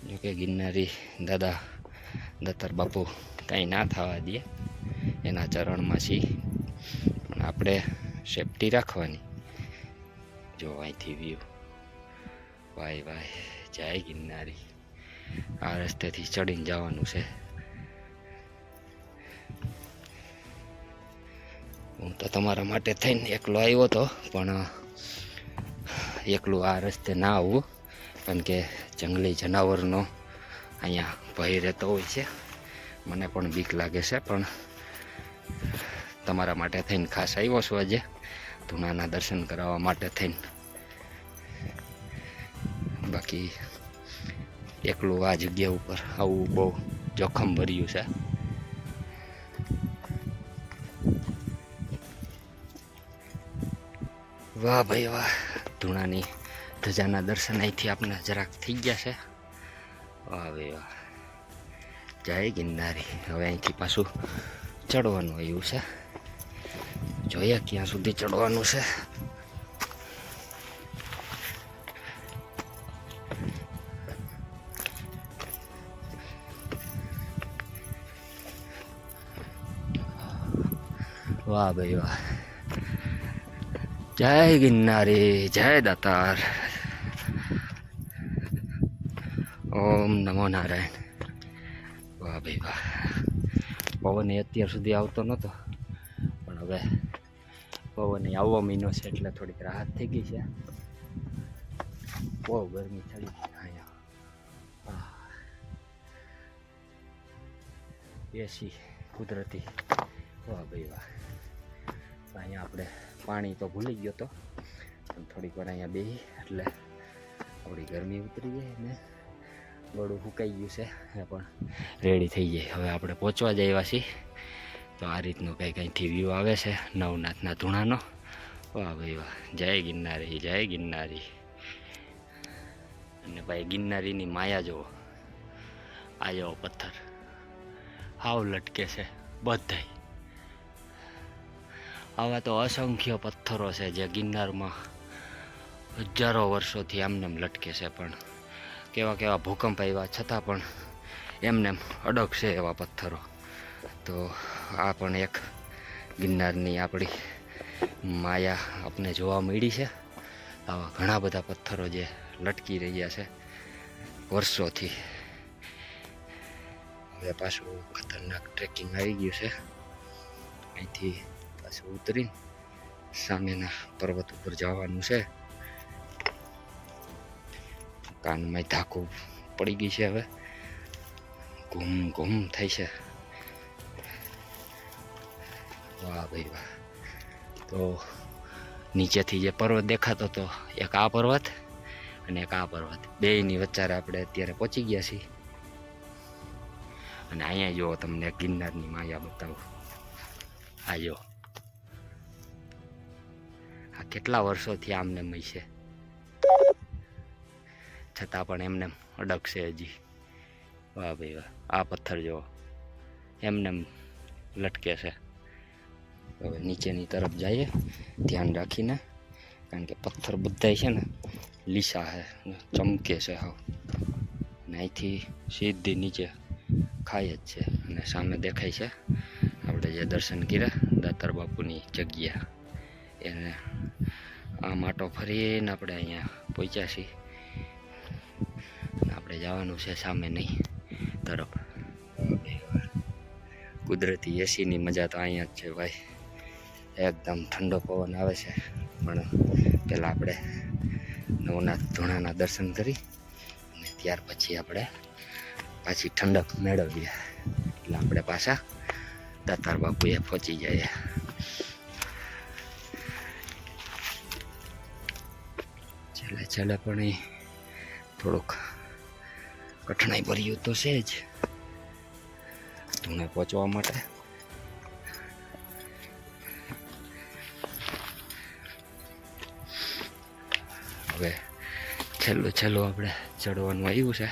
જોકે ગિરનારી દાદા દત્તાર બાપુ કાંઈ ના થવા દે, એના ચરણમાં છીએ, પણ આપણે સેફટી રાખવાની. જો અહીંથી વ્યૂ. ભાઈ ભાઈ, જય ગિરનારી. આ રસ્તેથી ચડીને જવાનું છે. હું તો તમારા માટે થઈને એકલો આવ્યો હતો, પણ એકલું આ રસ્તે ના આવવું, કારણ કે જંગલી જનાવરનો અહીંયા ભય રહેતો હોય છે. મને પણ બીક લાગે છે, પણ તમારા માટે થઈને ખાસ આવ્યો છું આજે, ધૂણાના દર્શન કરાવવા માટે થઈને. બાકી એકલું આ જગ્યા ઉપર આવવું બહુ જોખમ ભર્યું છે. વાહ ભાઈ વાહ, ધૂણાની ધજાના દર્શન અહીંથી આપણે જરાક થઈ ગયા છે. વાહ ભાઈ વાહ, જય ગિરનારી. હવે અહીંથી પાછું ચડવાનું આવ્યું છે. જોઈએ ક્યાં સુધી ચડવાનું છે. વાહ ભાઈ વાહ, જય ગિરનારી, જય દાતાર. ઓમ નમો નારાયણ. વાહ ભાઈ વાહ. પવન અત્યાર સુધી આવતો નહોતો, પણ હવે પવન આવવો મહિનો છે એટલે થોડીક રાહત થઈ ગઈ છે. બહુ ગરમી ચડી અહીંયા. એસી કુદરતી. વાહ ભાઈ વાહ. અહીંયા આપણે પાણી તો ભૂલી ગયો તો, પણ થોડીક વાર અહીંયા બેસી એટલે થોડી ગરમી ઉતરી જાય ને ગળું ફૂંકાઈ ગયું છે એ પણ રેડી થઈ જાય. હવે આપણે પહોંચવા જઈએ છીએ. તો આ રીતનું કંઈક અહીંથી વ્યૂ આવે છે નવનાથના ધૂણાનો. વાહ ભાઈ વાહ, જય ગિરનારી, જય ગિરનારી. અને ભાઈ ગિરનારીની માયા જુઓ. આ જેવો પથ્થર હાવ લટકે છે બધાય. આવા તો અસંખ્ય પથ્થરો છે જે ગિરનારમાં હજારો વર્ષોથી એમનેમ લટકે છે, પણ કેવા કેવા ભૂકંપ આવ્યા છતાં પણ એમનેમ અડકશે એવા પથ્થરો. તો આ પણ એક ગિરનારની આપણી માયા આપને જોવા મળી છે. આવા ઘણા બધા પથ્થરો જે લટકી રહ્યા છે વર્ષોથી. હવે પાછું ખતરનાક ટ્રેકિંગ આવી ગયું છે. અહીંથી પાછું ઉતરી સામેના પર્વત ઉપર જવાનું છે. કાનમાં ધાકું પડી ગઈ છે, હવે ઘૂમ ઘૂમ થાય છે. વાહ ભાઈ વાહ. તો નીચેથી જે પર્વત દેખાતો હતો, એક આ પર્વત અને એક આ પર્વત, બેયની વચ્ચે આપણે અત્યારે પહોંચી ગયા છીએ. અને અહીંયા જો તમને ગિરનારની માયા બતાવું. આ જો, આ કેટલા વર્ષોથી આમને મય છે, છતાં પણ એમને અડકશે હજી. વાહ ભાઈ વાહ. આ પથ્થર જો એમને લટકે છે. હવે નીચેની તરફ જઈએ ધ્યાન રાખીને, કારણ કે પથ્થર બધા છે ને લીસા છે, ચમકે છે હાવ. અને અહીંથી સીધી નીચે ખાય જ છે. અને સામે દેખાય છે આપણે જે દર્શન કર્યા દાતાર બાપુની જગ્યા, એને આ માટો ફરીને આપણે અહીંયા પહોંચ્યા છીએ. આપણે જવાનું છે સામેની તરફ. કુદરતી એસીની મજા તો અહીંયા જ છે ભાઈ. એકદમ ઠંડો પવન આવે છે. પણ પહેલાં આપણે નવનાથ ધૂણાના દર્શન કરી અને ત્યાર પછી આપણે પાછી ઠંડક મેળવીએ. એટલે આપણે પાછા દાતાર બાપુએ પહોંચી જઈએ. છેલ્લે પણ એ થોડુંક કઠણાઈ ભર્યું તો છે જ ધૂણે પહોંચવા માટે. હવે છેલ્લું આપણે ચડવાનું આવ્યું છે,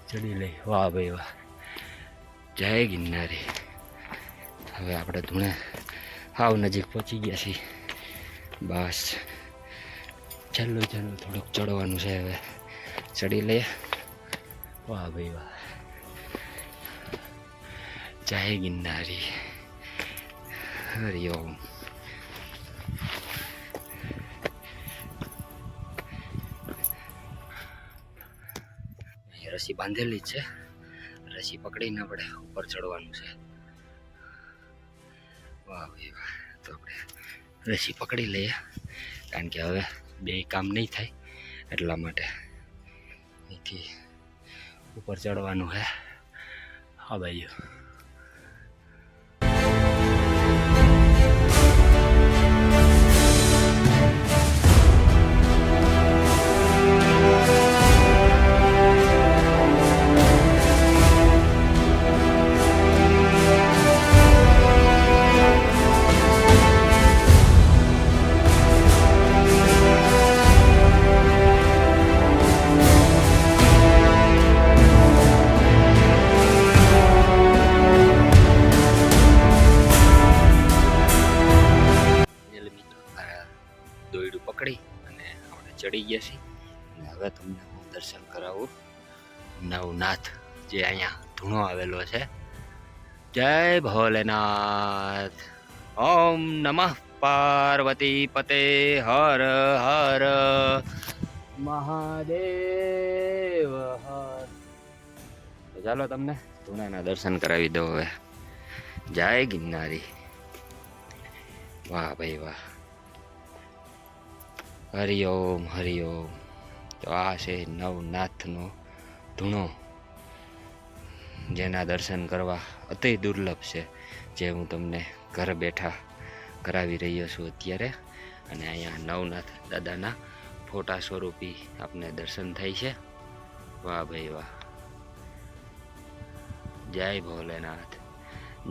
ચડી લઈ. વાહ ભાઈ વાહ, જય ગિરનારી. હવે આપણે ધૂણે હાવ નજીક પહોંચી ગયા છીએ. બસ છેલ્લું થોડુંક ચડવાનું છે, હવે ચડી લઈએ. વાહ ભાઈ વાહ, જય ગિરનારી. હરિઓમ. રસી બાંધેલી જ છે, રસી પકડીને આપણે ઉપર ચડવાનું છે. વાહ ભાઈ વાહ. તો આપણે રસી પકડી લઈએ, કારણ કે હવે બે કામ નહીં થાય એટલા માટે. અહીંથી ઉપર ચડવાનું છે આ બાજુ. દોયડું પકડી અને આપણે ચડી ગયા છીએ. અને હવે તમને હું દર્શન કરાવું નવનાથ, જે અહીંયા ધૂણો આવેલો છે. જય ભોલેનાથ. ઓમ નમઃ પાર્વતી પતે હર હર મહાદેવ હર. તો ચાલો તમને ધૂણાના દર્શન કરાવી દો હવે. જય ગિરનારી. વાહ ભાઈ વાહ. હરિઓમ હરિઓમ. તો આ છે નવનાથનો ધૂણો, જેના દર્શન કરવા અતિ દુર્લભ છે, જે હું તમને ઘર બેઠા કરાવી રહ્યો છું અત્યારે. અને અહીંયા નવનાથ દાદાના ફોટા સ્વરૂપી આપને દર્શન થાય છે. વાહ ભાઈ વાહ. જય ભોલેનાથ,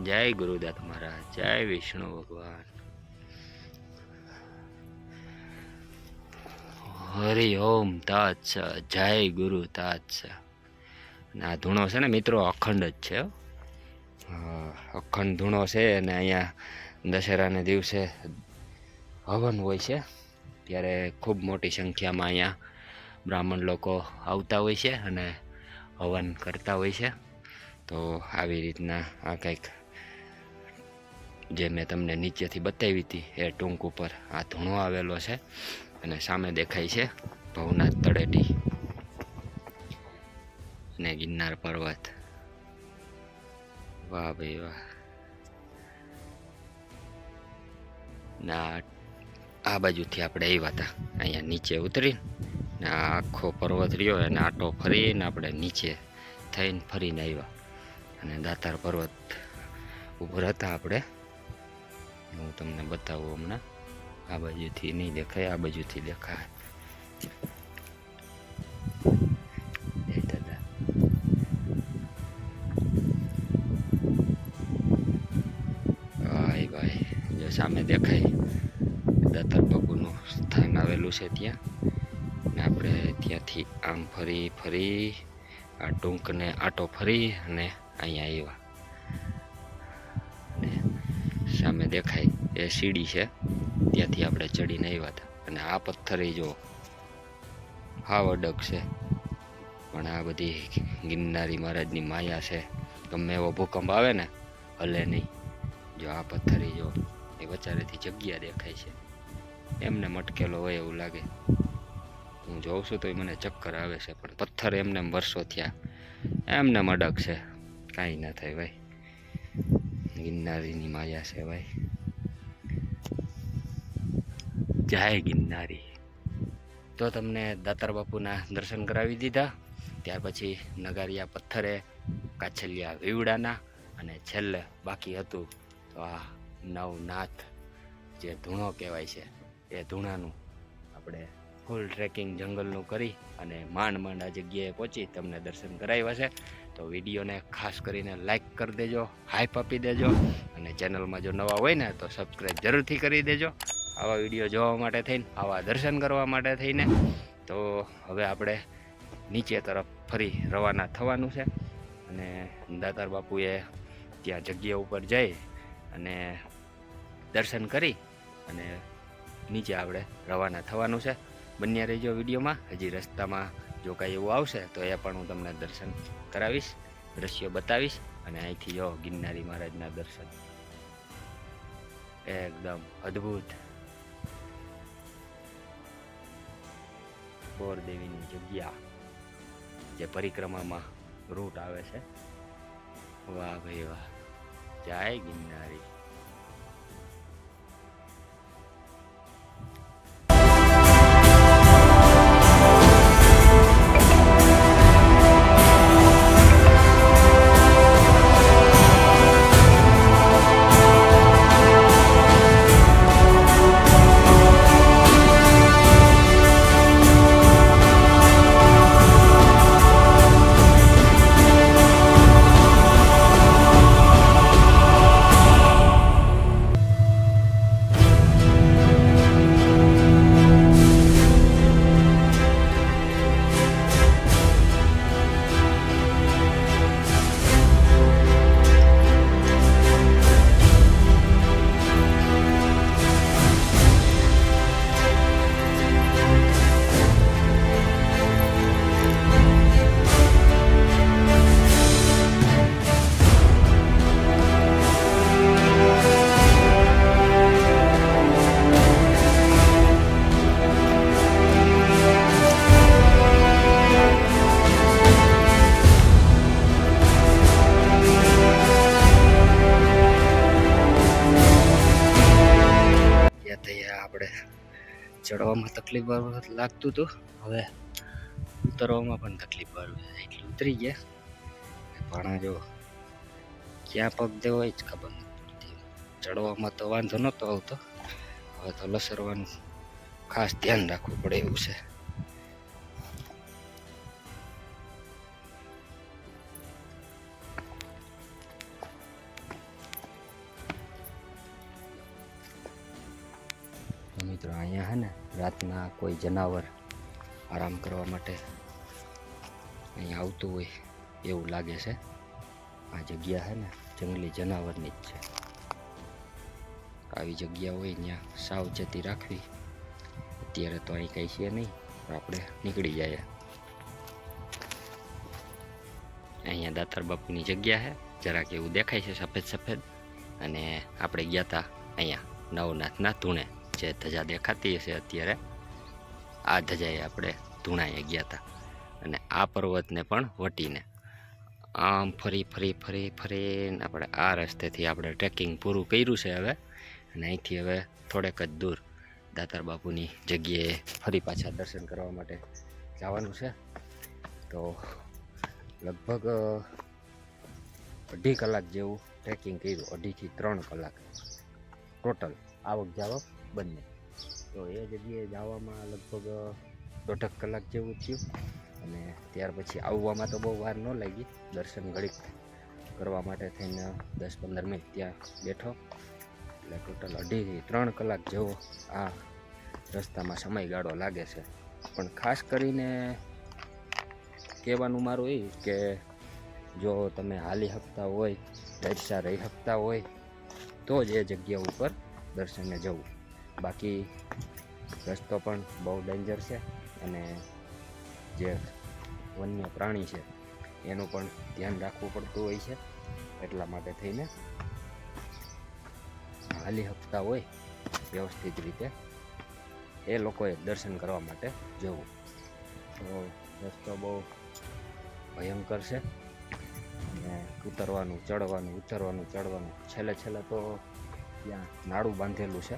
જય ગુરુદત્ત મહારાજ, જય વિષ્ણુ ભગવાન. હરિઓમ તત્સ. જય ગુરુ તત્સ. અને આ ધૂણો છે ને મિત્રો અખંડ જ છે. અખંડ ધૂણો છે અને અહીંયા દશેરાને દિવસે હવન હોય છે, ત્યારે ખૂબ મોટી સંખ્યામાં અહીંયા બ્રાહ્મણ લોકો આવતા હોય છે અને હવન કરતા હોય છે. તો આવી રીતના આ કંઈક જે મેં તમને નીચેથી બતાવી હતી એ ટૂંક ઉપર આ ધૂણો આવેલો છે અને સામે દેખાય છે ભવનાથ તળેટી અને ગિરનાર પર્વત. વાહ ભાઈ વાહ. ના આ બાજુથી આપણે આવ્યા હતા, અહીંયા નીચે ઉતરી ને આ આખો પર્વત રહ્યો અને આટો ફરીને આપણે નીચે થઈને ફરીને આવ્યા અને દાતાર પર્વત ઉપર હતા આપણે. હું તમને બતાવું હમણાં. આ બાજુથી નહીં દેખાય, આ બાજુથી દેખાય. દાદા ભાઈ ભાઈ, જો સામે દેખાય દાતાર બાપુનું સ્થાન આવેલું છે ત્યાં. ને આપણે ત્યાંથી આમ ફરી ફરી આ ટૂંકને આટો ફરી અને અહીંયા આવ્યા. અને સામે દેખાય એ સીડી છે, ત્યાંથી આપણે ચડીને આવ્યા હતા. અને આ પથ્થરે જો હાવ અડગ છે, પણ આ બધી ગિરનારી મહારાજની માયા છે. ગમે એવો ભૂકંપ આવે ને હલે નહીં. જો આ પથ્થરી જો એ વચારેથી જગ્યા દેખાય છે, એમને મટકેલો હોય એવું લાગે. હું જોઉં છું તો મને ચક્કર આવે છે, પણ પથ્થર એમને વર્ષો થયા એમને અડગ છે, કાંઈ ના થાય ભાઈ. ગિરનારીની માયા છે ભાઈ. જય ગિરનારી. તો તમને દાતાર બાપુના દર્શન કરાવી દીધા. ત્યાર પછી નગારિયા પથ્થરે, કાછલિયા વીવડાના, અને છેલ્લે બાકી હતું તો આ નવનાથ જે ધૂણો કહેવાય છે એ ધૂણાનું આપણે ફૂલ ટ્રેકિંગ જંગલનું કરી અને માંડ આ જગ્યાએ પહોંચી તમને દર્શન કરાવ્યા છે. તો વિડીયોને ખાસ કરીને લાઈક કરી દેજો, હાઈપ આપી દેજો, અને ચેનલમાં જો નવા હોય ને તો સબસ્ક્રાઈબ જરૂરથી કરી દેજો. આવા વિડીયો જોવા માટે થઈને, આવા દર્શન કરવા માટે થઈને. તો હવે આપણે નીચે તરફ ફરી રવાના થવાનું છે અને દાતાર બાપુએ ત્યાં જગ્યા ઉપર જઈ અને દર્શન કરી અને નીચે આપણે રવાના થવાનું છે. બન્યા રહેજો વિડીયોમાં. હજી રસ્તામાં જો કાંઈ એવું આવશે તો એ પણ હું તમને દર્શન કરાવીશ, દ્રશ્યો બતાવીશ. અને અહીંથી જો ગિરનારી મહારાજના દર્શન એકદમ અદ્ભુત. બોરદેવીની જગ્યા જે પરિક્રમામાં રૂટ આવે છે. વાહ ભાઈ વાહ. જય ગિરનારી. આપણે ચડવામાં તકલીફ લાગતું હતું, હવે ઉતરવામાં પણ તકલીફ વાળું છે. એટલે ઉતરી ગયા, પણ જો ક્યાં પગ દેવો એ જ ખબર નથી પડતી. ચડવામાં તો વાંધો નહોતો આવતો, હવે તો લસરવાનું ખાસ ધ્યાન રાખવું પડે એવું છે. મિત્રો અહીંયા હે ને રાતના કોઈ જનાવર આરામ કરવા માટે અહીંયા આવતું હોય એવું લાગે છે. આ જગ્યા છે ને જંગલી જનાવરની જ છે. આવી જગ્યા હોય ત્યાં સાવચેતી રાખવી. અત્યારે તો અહીં કંઈ છે નહીં, આપણે નીકળી જઈએ. અહીંયા દાતાર બાપુની જગ્યા છે, જરાક એવું દેખાય છે સફેદ સફેદ. અને આપણે ગયા હતા અહીંયા નવનાથના ધૂણે, જે ધજા દેખાતી હશે અત્યારે, આ ધજાએ આપણે ધૂણાએ ગયા હતા. અને આ પર્વતને પણ વટીને આમ ફરી ફરી ફરી ફરીને આપણે આ રસ્તેથી આપણે ટ્રેકિંગ પૂરું કર્યું છે હવે. અને અહીંથી હવે થોડેક જ દૂર દાતાર બાપુની જગ્યાએ ફરી પાછા દર્શન કરવા માટે જવાનું છે. તો લગભગ 2.5 કલાક જેવું ટ્રેકિંગ કર્યું, 2.5 થી 3 કલાક ટોટલ આવક જાવક બંને. તો એ જગ્યાએ જવામાં લગભગ 1.5 કલાક જેવું થયું. અને ત્યાર પછી આવવામાં તો બહુ વાર ન લાગી. દર્શન ઘડીક કરવા માટે થઈને 10-15 મિનિટ ત્યાં બેઠો. એટલે ટોટલ 2.5 થી 3 કલાક જેવો આ રસ્તામાં સમયગાળો લાગે છે. પણ ખાસ કરીને કહેવાનું મારું એ કે જો તમે હાલી શકતા હોય, તરસા રહી શકતા હોય તો જ એ જગ્યા ઉપર દર્શને જવું. બાકી રસ્તો પણ બહુ ડેન્જર છે અને જે વન્ય પ્રાણી છે એનું પણ ધ્યાન રાખવું પડતું હોય છે. એટલા માટે થઈને હાલી શકતા હોય વ્યવસ્થિત રીતે એ લોકોએ દર્શન કરવા માટે જવું. તો રસ્તો બહુ ભયંકર છે. અને ઉતરવાનું ચડવાનું, ઉતરવાનું ચડવાનું, છેલ્લે તો ત્યાં નાડું બાંધેલું છે,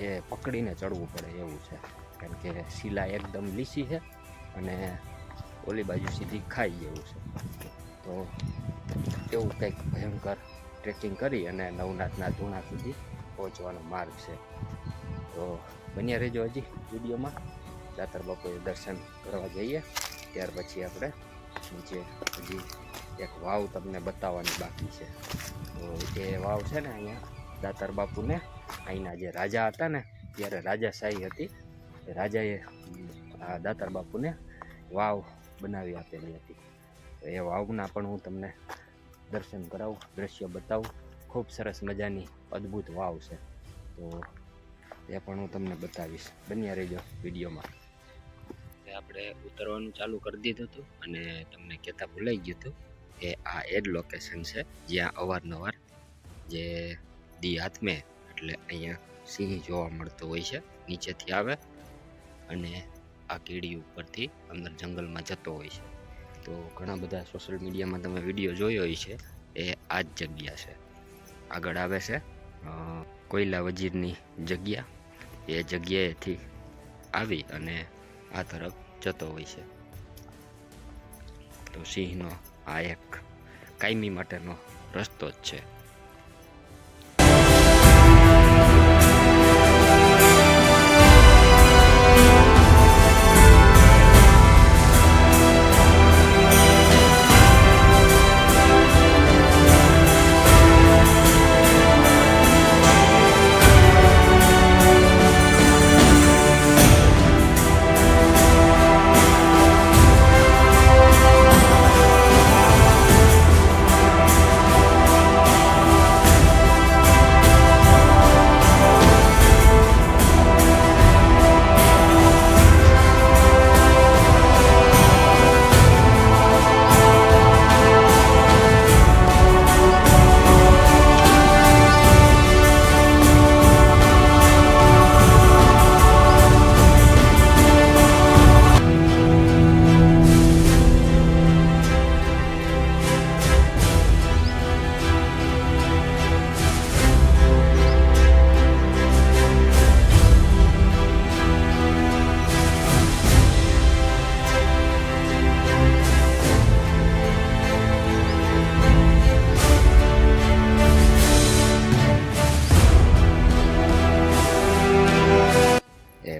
એ પકડીને ચડવું પડે એવું છે. કારણ કે શિલા એકદમ લીસી છે અને ઓલી બાજુ સીધી ખાઈ જેવું છે. તો એવું કંઈક ભયંકર ટ્રેકિંગ કરી અને નવનાથના ધૂણા સુધી પહોંચવાનો માર્ગ છે. તો બન્યા રહેજો હજી વિડીયોમાં. દાતાર બાપુએ દર્શન કરવા જઈએ ત્યાર પછી આપણે નીચે હજી એક વાવ તમને બતાવવાની બાકી છે. તો એ વાવ છે ને અહીંયા દાતાર બાપુને, અહીંના જે રાજા હતા ને ત્યારે રાજાશાહી હતી, એ રાજાએ આ દાતાર બાપુને વાવ બનાવી આપેલી હતી. તો એ વાવના પણ હું તમને દર્શન કરાવું, દ્રશ્ય બતાવું. ખૂબ સરસ મજાની અદ્ભુત વાવ છે. તો એ પણ હું તમને બતાવીશ. બન્યા રહેજો વિડીયોમાં. આપણે ઉતરવાનું ચાલુ કરી દીધું હતું અને તમને કહેતા ભૂલાઈ ગયું હતું કે આ એ જ લોકેશન છે જ્યાં અવારનવાર જે દી આત્મે એટલે અહીંયા સિંહ જોવા મળતો હોય છે. નીચેથી આવે અને આ કીડી ઉપરથી અંદર જંગલમાં જતો હોય છે. તો ઘણા બધા સોશિયલ મીડિયામાં તમે વિડીયો જોયો હોય છે. એ આ જ જગ્યા છે. આગળ આવે છે કોયલા વજીરની જગ્યા. એ જગ્યાએથી આવી અને આ તરફ જતો હોય છે. તો સિંહનો આ એક કાયમી માટેનો રસ્તો જ છે.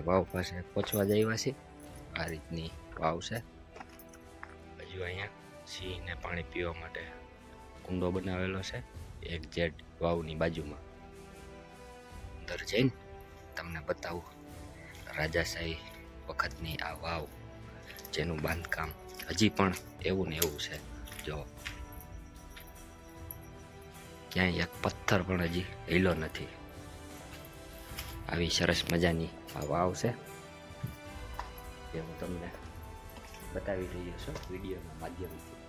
વાવ પાસે પહોંચવા જ આવ્યા છે. આ રીતની વાવ છે. હજુ અહીંયા સિંહને પાણી પીવા માટે કુંડો બનાવેલો છે એક્ઝેક્ટ વાવની બાજુમાં. અંદર જઈને તમને બતાવું રાજાશાહી વખતની આ વાવ, જેનું બાંધકામ હજી પણ એવું ને એવું છે. જો ક્યાંય એક પથ્થર પણ હજી હિલો નથી. આવી સરસ મજાની આ વાવ છે જે હું તમને બતાવી રહ્યો છું વિડીયોના માધ્યમથી.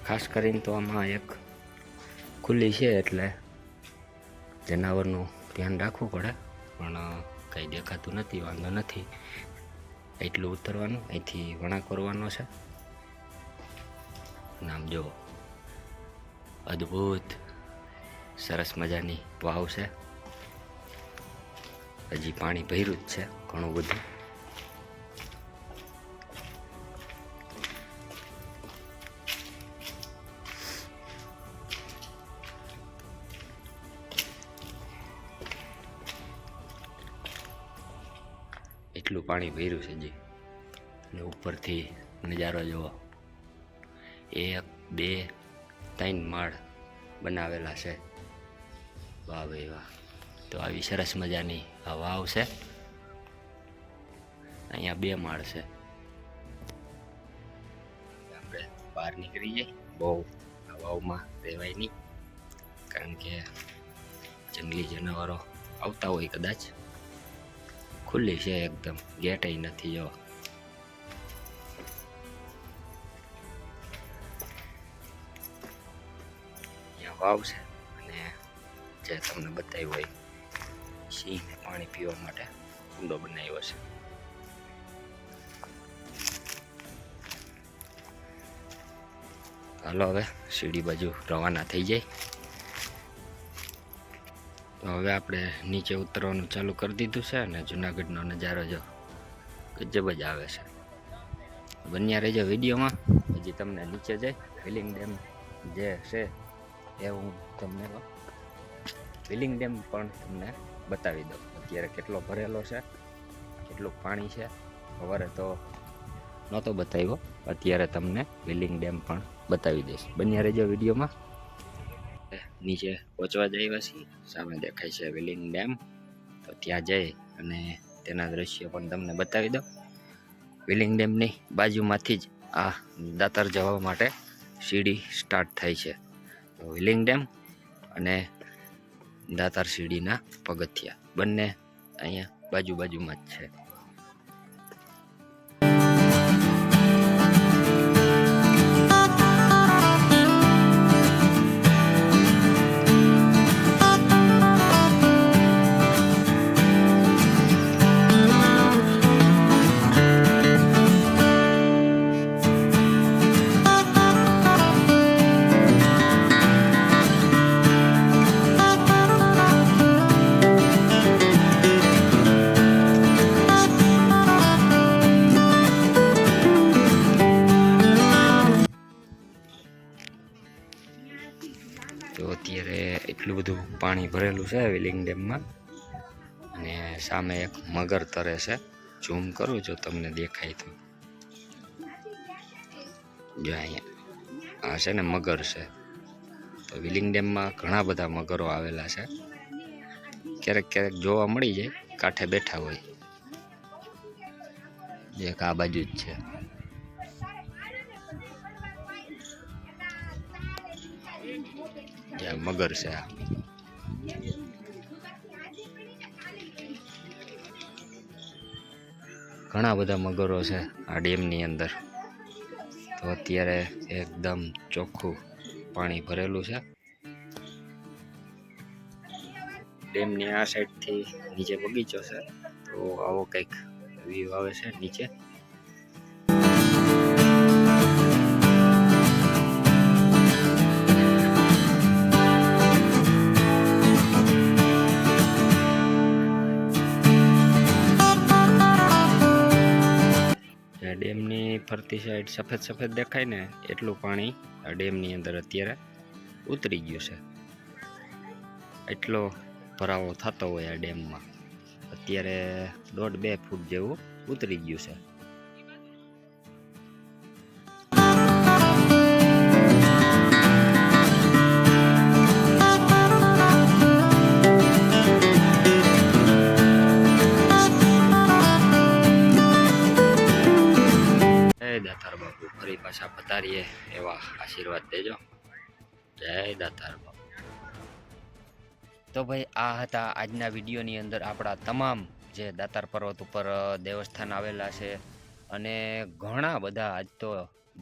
ખાસ કરીને તો આમાં એક ખુલ્લી છે એટલે જનાવરનું ધ્યાન રાખવું પડે, પણ કંઈ દેખાતું નથી, વાંધો નથી. એટલું ઉતરવાનું, અહીંથી વળાંક કરવાનો છે. નામ જો અદ્ભુત સરસ મજાની વાવ છે. હજી પાણી ભર્યું જ છે ઘણું બધું. એટલું પાણી ભર્યું છે જી. અને ઉપરથી નજારો જુઓ, 1, 2, 3 માળ બનાવેલા છે. વાહ ભાઈ વાહ. તો આવી સરસ મજાની આ વાવ છે. અહીંયા 2 માળ છે. આપણે બહાર નીકળી જઈએ, બહુ આ વાવમાં રહેવાય નહીં, કારણ કે જંગલી જનાવરો આવતા હોય કદાચ. ખુલ્લી છે એકદમ, ગેટ નથી. જો અહીંયા વાવ છે અને જે તમને બતાવ્યું હોય સિંહને પાણી પીવા માટે કુંડો બનાવ્યો છે. હાલો હવે સીડી બાજુ રવાના થઈ જાય. તો હવે આપણે નીચે ઉતરવાનું ચાલુ કરી દીધું છે અને જુનાગઢનો નજારો જો ગજબ જ આવે છે. બન્યા રહેજો વિડીયોમાં. હજી તમને નીચે જઈ વિલિંગ ડેમ જે છે એ હું તમને વિલિંગ ડેમ પણ તમને બતાવી દઉં. અત્યારે કેટલો ભરેલો છે, કેટલું પાણી છે. સવારે તો નહોતો બતાવ્યો, અત્યારે તમને વિલિંગ ડેમ પણ બતાવી દઈશ. બન્યા રહેજો વિડીયોમાં. નીચે પહોંચવા જઈએ છીએ, સામે દેખાય છે વિલિંગ ડેમ. તો ત્યાં જઈ અને તેના દ્રશ્યો પણ તમને બતાવી દઉં. વિલિંગ ડેમની બાજુમાંથી જ આ દાતર જવા માટે સીડી સ્ટાર્ટ થાય છે. તો વિલિંગ ડેમ અને દાતાર સીડીના પગથિયા બંને અહીંયા બાજુમાં જ છે. તો અત્યારે એટલું બધું પાણી ભરેલું છે વિલિંગ ડેમમાં, અને સામે એક મગર તરે છે. ઝૂમ કરું જો તમને દેખાય તો. જો અહીંયા આ છે ને મગર છે. તો વિલિંગ ડેમમાં ઘણા બધા મગરો આવેલા છે. ક્યારેક ક્યારેક જોવા મળી જાય, કાંઠે બેઠા હોય. એક આ બાજુ જ છે. મગર છે આ. ઘણા બધા મગરો છે આ ડેમની અંદર. તો અત્યારે એકદમ ચોખ્ખું પાણી ભરેલું છે. ડેમની આ સાઈડથી નીચે બગીચો છે. તો આવો કંઈક વ્યૂ આવે છે નીચે. ડેમની ફરતી સાઈડ સફેદ સફેદ દેખાય ને એટલું પાણી આ ડેમની અંદર અત્યારે ઉતરી ગયું છે. એટલો ભરાવો થતો હોય આ ડેમમાં. અત્યારે 1.5-2 ફૂટ જેવું ઉતરી ગયું છે. જતા રહીએ એવા આશીર્વાદ દેજો. જય દાતાર બાપા. તો ભાઈ આ હતા આજના વિડીયોની અંદર આપણા તમામ જે દાતાર પર્વત ઉપર દેવસ્થાન આવેલા છે, અને ઘણા બધા આજ તો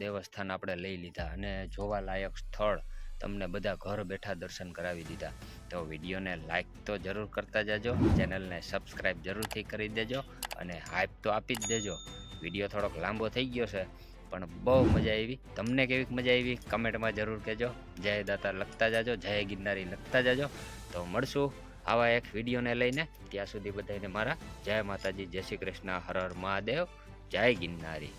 દેવસ્થાન આપણે લઈ લીધા અને જોવાલાયક સ્થળ તમને બધા ઘર બેઠા દર્શન કરાવી દીધા. તો વિડીયોને લાઈક તો જરૂર કરતા જાજો, ચેનલને સબસ્ક્રાઈબ જરૂરથી કરી દેજો અને હાઈપ તો આપી જ દેજો. વિડીયો થોડોક લાંબો થઈ ગયો છે પણ બહુ મજા આવી. તમને કેવી મજા આવી કમેન્ટમાં જરૂર કહેજો. જય દાતાર લખતા જાજો, જય ગિરનારી લખતા જાજો. તો મળશું આવા એક વિડીયોને લઈને. ત્યાં સુધી બધાને મારા જય માતાજી, જય શ્રી કૃષ્ણ, હર હર મહાદેવ, જય ગિરનારી.